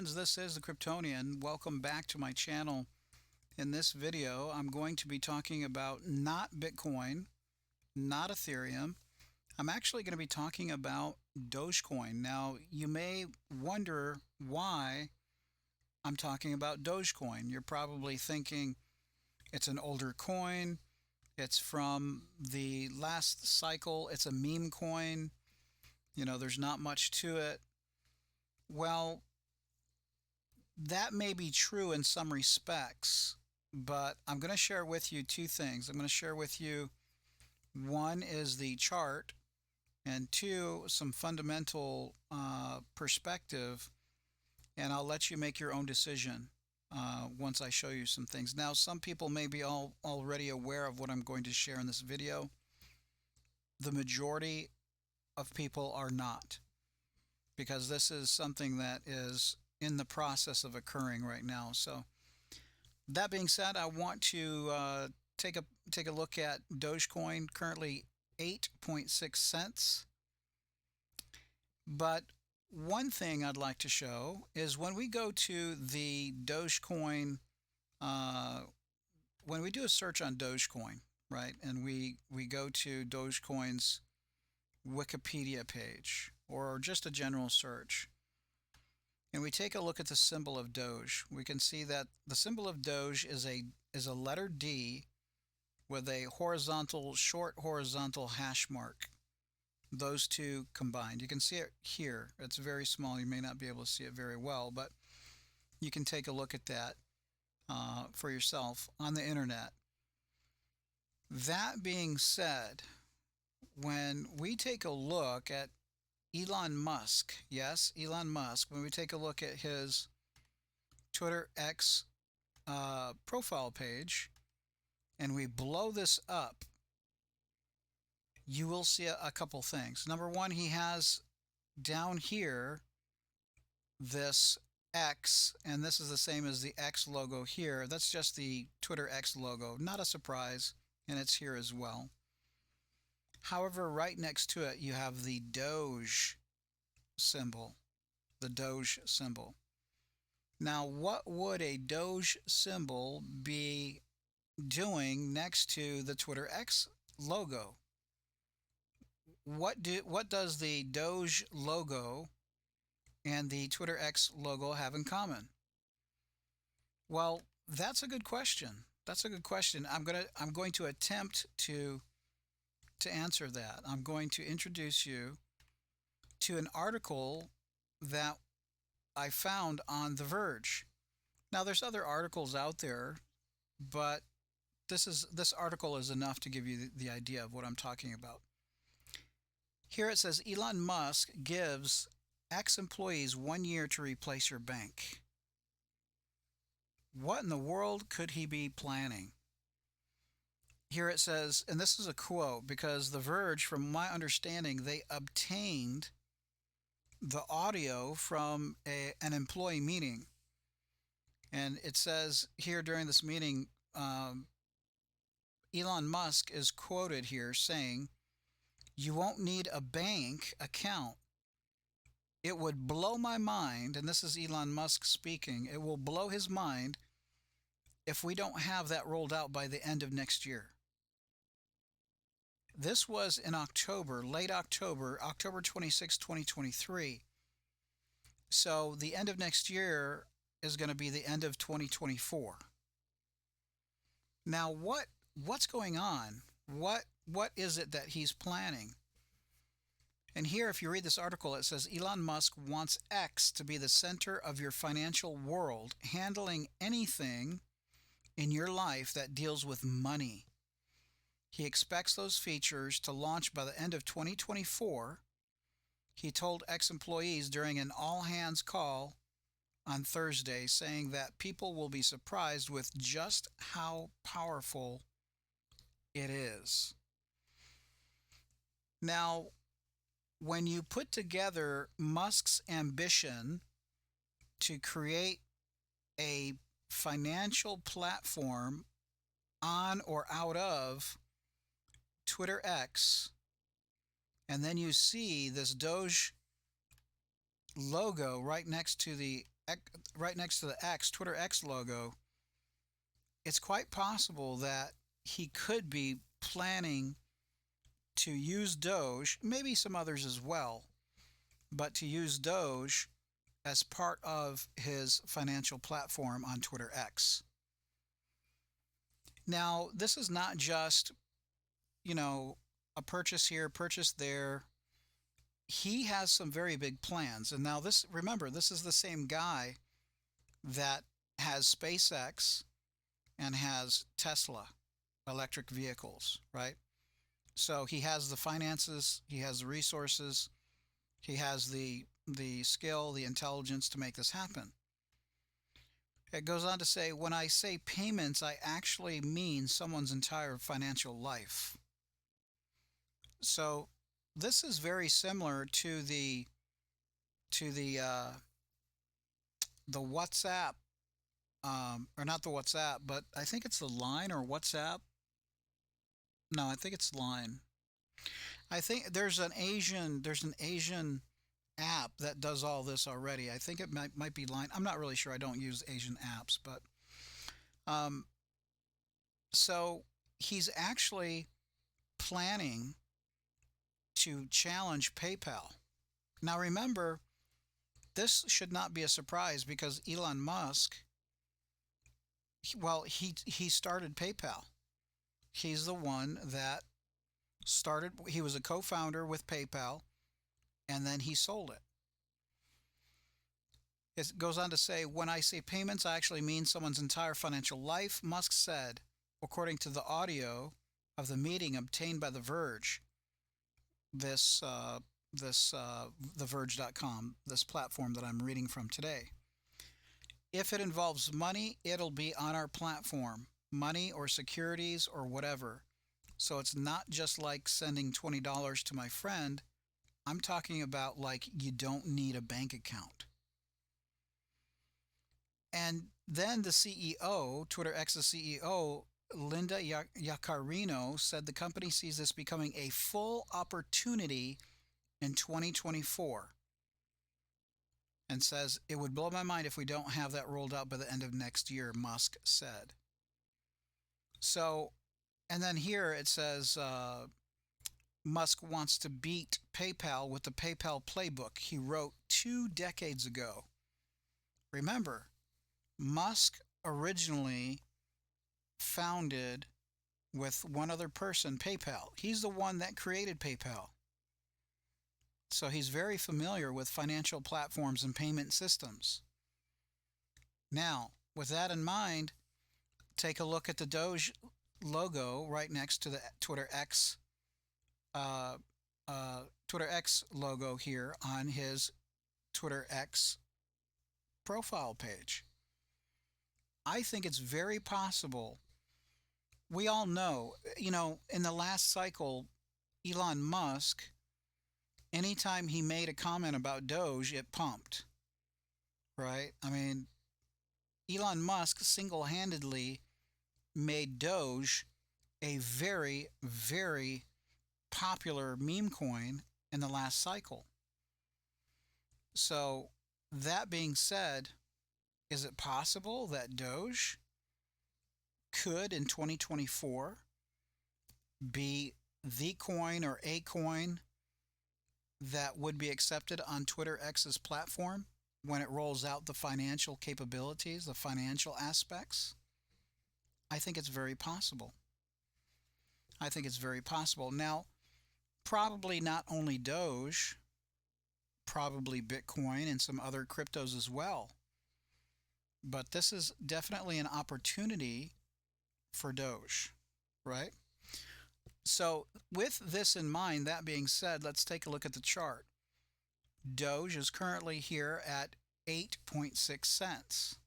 friends, this is the Cryptonian. Welcome back to my channel. In this video, I'm going to be talking about not Bitcoin, not Ethereum. I'm actually going to be talking about Dogecoin. Now, you may wonder why I'm talking about Dogecoin. You're probably thinking it's an older coin, it's from the last cycle, it's a meme coin, there's not much to it. Well, that may be true in some respects, but I'm going to share with you two things. I'm going to share with you one is the chart, and two, some fundamental perspective, and I'll let you make your own decision once I show you some things. Now, some people may be already aware of what I'm going to share in this video. The majority of people are not, because this is something that is in the process of occurring right now. So that being said, I want to take a look at Dogecoin, currently 8.6 cents. But one thing I'd like to show is when we go to the Dogecoin, when we do a search on Dogecoin, right, and we go to Dogecoin's Wikipedia page or just a general search, and we take a look at the symbol of Doge, we can see that the symbol of Doge is a letter D with a short horizontal hash mark. Those two combined. You can see it here. It's very small. You may not be able to see it very well, but you can take a look at that for yourself on the internet. That being said, when we take a look at Elon Musk, yes, Elon Musk, when we take a look at his Twitter X profile page and we blow this up, you will see a couple things. Number one, he has down here this X, and this is the same as the X logo here. That's just the Twitter X logo, not a surprise, and it's here as well. However, right next to it, you have the Doge symbol, the Doge symbol. Now, what would a Doge symbol be doing next to the Twitter X logo? What does the Doge logo and the Twitter X logo have in common? Well, that's a good question. That's a good question. I'm going to attempt to answer that. I'm going to introduce you to an article that I found on The Verge. Now, there's other articles out there, but this article is enough to give you the idea of what I'm talking about. Here it says, Elon Musk gives ex-employees 1 year to replace your bank. What in the world could he be planning? Here it says, and this is a quote, because The Verge, from my understanding, they obtained the audio from an employee meeting. And it says here during this meeting, Elon Musk is quoted here saying, "You won't need a bank account. It would blow my mind," and this is Elon Musk speaking, "it will blow his mind if we don't have that rolled out by the end of next year." This was in October, late October, October 26, 2023. So the end of next year is going to be the end of 2024. Now, what's going on? What is it that he's planning? And here, if you read this article, it says Elon Musk wants X to be the center of your financial world, handling anything in your life that deals with money. He expects those features to launch by the end of 2024. He told ex-employees during an all-hands call on Thursday, saying that people will be surprised with just how powerful it is. Now, when you put together Musk's ambition to create a financial platform on or out of Twitter X, and then you see this Doge logo right next to the right next to the X, Twitter X logo, it's quite possible that he could be planning to use Doge, maybe some others as well, but to use Doge as part of his financial platform on Twitter X. Now, this is not just, you know, a purchase here, purchase there. He has some very big plans. And now this, remember, this is the same guy that has SpaceX and has Tesla electric vehicles, right? So he has the finances, he has the resources, he has the skill, the intelligence to make this happen. It goes on to say, when I say payments, I actually mean someone's entire financial life. So this is very similar to the WhatsApp, or not the WhatsApp, but I think it's the Line or WhatsApp. No, I think it's Line. I think there's an Asian app that does all this already. I think it might be Line. I'm not really sure. I don't use Asian apps, but um, so he's actually planning to challenge PayPal. Now remember, this should not be a surprise because Elon Musk, well, he started PayPal. He's the one that started. He was a co-founder with PayPal, and then he sold it. It goes on to say, when I say payments, I actually mean someone's entire financial life, Musk said, according to the audio of the meeting obtained by The Verge. This, TheVerge.com, this platform that I'm reading from today. If it involves money, it'll be on our platform, money or securities or whatever. So it's not just like sending $20 to my friend. I'm talking about like you don't need a bank account. And then the CEO, Twitter X's CEO, Linda Yaccarino, said the company sees this becoming a full opportunity in 2024 and says it would blow my mind if we don't have that rolled out by the end of next year, Musk said. So, and then here it says Musk wants to beat PayPal with the PayPal playbook he wrote 2 decades ago. Remember, Musk originally founded with one other person PayPal. He's the one that created PayPal. So he's very familiar with financial platforms and payment systems. Now, with that in mind, take a look at the Doge logo right next to the Twitter X logo here on his Twitter X profile page. I think it's very possible. We all know, in the last cycle, Elon Musk, anytime he made a comment about Doge, it pumped, right? I mean, Elon Musk single-handedly made Doge a very, very popular meme coin in the last cycle. So, that being said, is it possible that Doge could in 2024 be the coin or a coin that would be accepted on Twitter X's platform when it rolls out the financial capabilities, the financial aspects? I think it's very possible. I think it's very possible. Now, probably not only Doge, probably Bitcoin and some other cryptos as well. But this is definitely an opportunity for Doge, right? So with this in mind, that being said, let's take a look at the chart. Doge is currently here at 8.6 cents.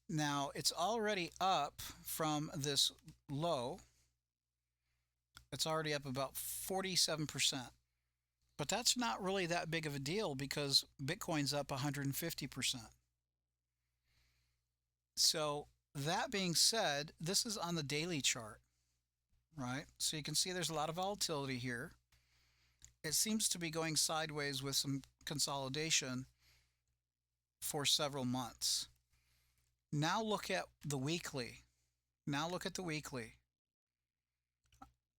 Now it's already up from this low. It's already up about 47%. But that's not really that big of a deal because Bitcoin's up 150%. So that being said, this is on the daily chart, right? So you can see there's a lot of volatility here. It seems to be going sideways with some consolidation. for several months. Now look at the weekly. Now look at the weekly.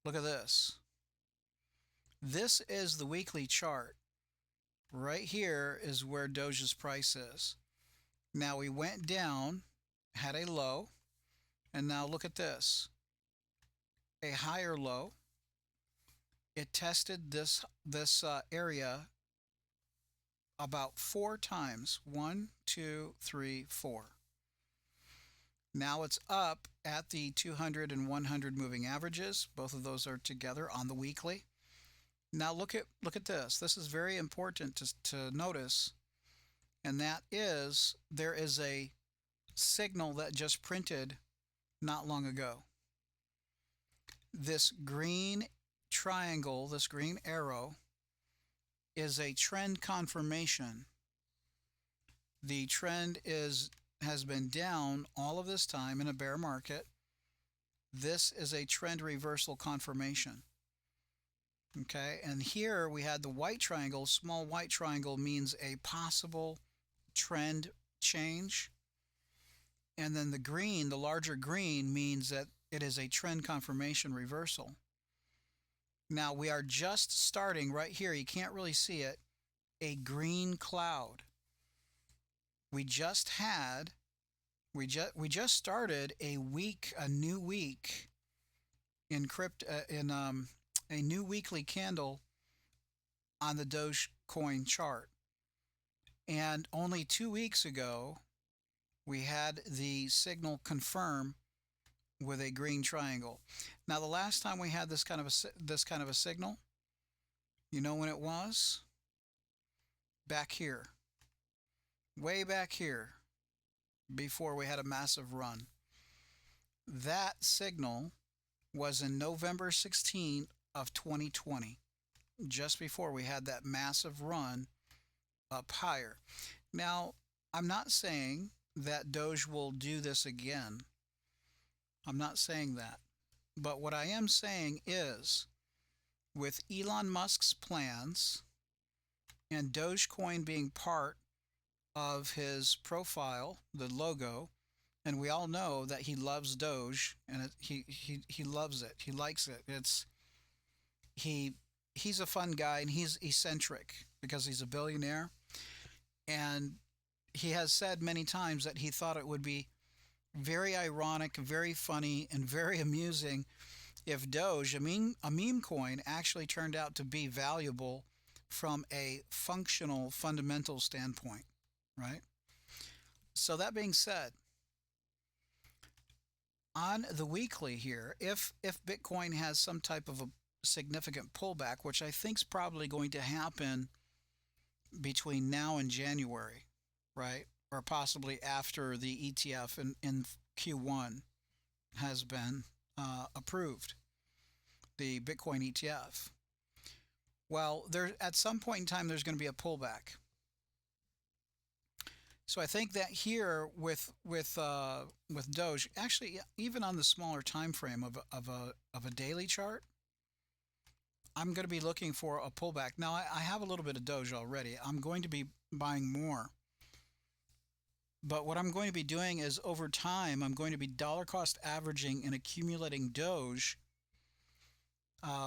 Look at this. This is the weekly chart. Right here is where Doge's price is. Now we went down, had a low, and now look at this. A higher low. It tested this area about 4 times. 1, 2, 3, 4. Now it's up at the 200 and 100 moving averages. Both of those are together on the weekly. Now look at this. This is very important to notice, and that is there is a signal that just printed not long ago. This green triangle, this green arrow, is a trend confirmation. The trend has been down all of this time in a bear market. This is a trend reversal confirmation. Okay, and here we had the white triangle. Small white triangle means a possible trend change. And then the green, the larger green, means that it is a trend confirmation reversal. Now we are just starting right here. You can't really see it. A green cloud. We just started a new week in a new weekly candle on the Dogecoin chart. And only 2 weeks ago, we had the signal confirm with a green triangle. Now, the last time we had this kind of a signal, you know when it was? Back here. Way back here, before we had a massive run. That signal was in November 16th of 2020, just before we had that massive run up higher. Now, I'm not saying that Doge will do this again. I'm not saying that. But what I am saying is, with Elon Musk's plans and Dogecoin being part of his profile, the logo, and we all know that he loves Doge, and he loves it. He likes it. He's a fun guy, and he's eccentric because he's a billionaire, and he has said many times that he thought it would be very ironic, very funny, and very amusing if Doge, a meme coin, actually turned out to be valuable from a functional, fundamental standpoint, right? So that being said, on the weekly here, if Bitcoin has some type of a significant pullback, which I think is probably going to happen between now and January, right? Or possibly after the ETF in Q1 has been approved, the Bitcoin ETF. Well, at some point in time, there's going to be a pullback. So I think that here with Doge, actually, even on the smaller time frame of a daily chart, I'm going to be looking for a pullback. Now, I have a little bit of Doge already. I'm going to be buying more. But what I'm going to be doing is, over time, I'm going to be dollar cost averaging and accumulating Doge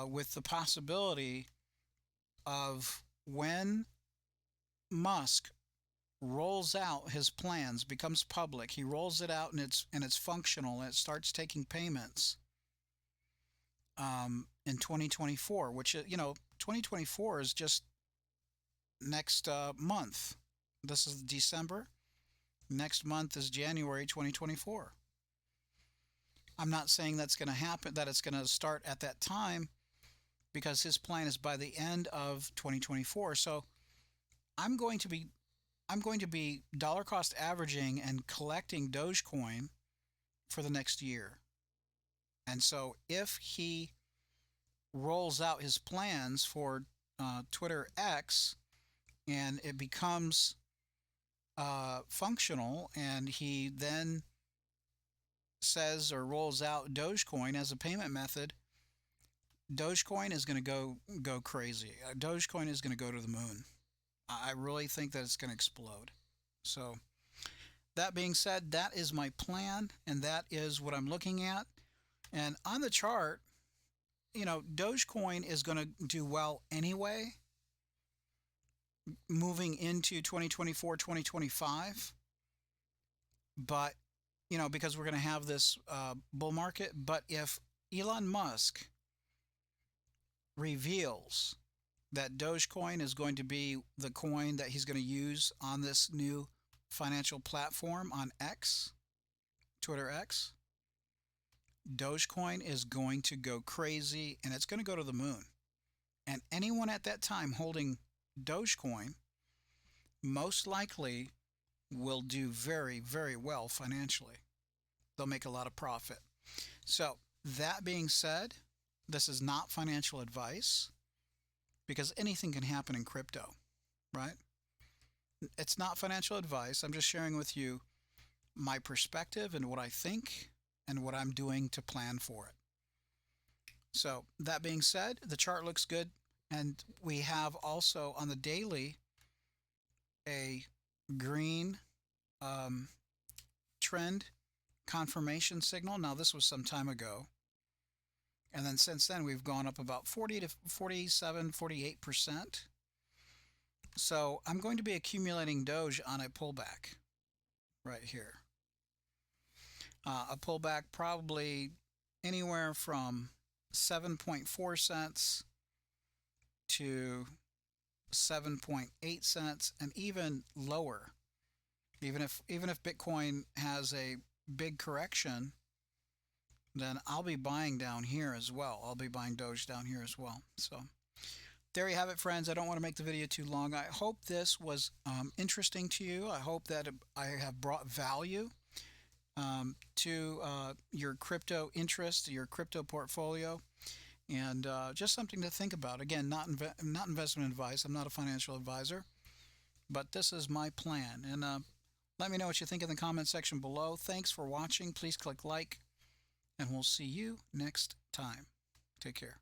with the possibility of, when Musk rolls out his plans, becomes public, he rolls it out and it's functional, and it starts taking payments in 2024, which, 2024 is just next month. This is December. Next month is January 2024. I'm not saying that's going to happen, that it's going to start at that time, because his plan is by the end of 2024. So I'm going to be dollar cost averaging and collecting Dogecoin for the next year. And so if he rolls out his plans for Twitter X and it becomes functional, and he then says or rolls out Dogecoin as a payment method, Dogecoin is going to go crazy. Dogecoin is going to go to the moon. I really think that it's going to explode. So that being said, that is my plan, and that is what I'm looking at. And on the chart, Dogecoin is going to do well anyway, moving into 2024, 2025. But, because we're going to have this bull market. But if Elon Musk reveals that Dogecoin is going to be the coin that he's going to use on this new financial platform on X, Twitter X, Dogecoin is going to go crazy and it's going to go to the moon. And anyone at that time holding Dogecoin most likely will do very, very well financially. They'll make a lot of profit. So, that being said, this is not financial advice because anything can happen in crypto, right? It's not financial advice. I'm just sharing with you my perspective and what I think and what I'm doing to plan for it. So, that being said, the chart looks good. And we have also on the daily a green trend confirmation signal. Now, this was some time ago. And then since then, we've gone up about 40 to 47, 48%. So I'm going to be accumulating Doge on a pullback right here. A pullback probably anywhere from 7.4 cents to 7.8 cents and even lower. Even if Bitcoin has a big correction, then I'll be buying down here as well. I'll be buying Doge down here as well. So there you have it, friends. I don't want to make the video too long. I hope this was interesting to you. I hope that I have brought value to your crypto interest, your crypto portfolio, and just something to think about. Again, not investment advice. I'm not a financial advisor, but this is my plan. And let me know what you think in the comment section below. Thanks for watching. Please click like, and we'll see you next time. Take care.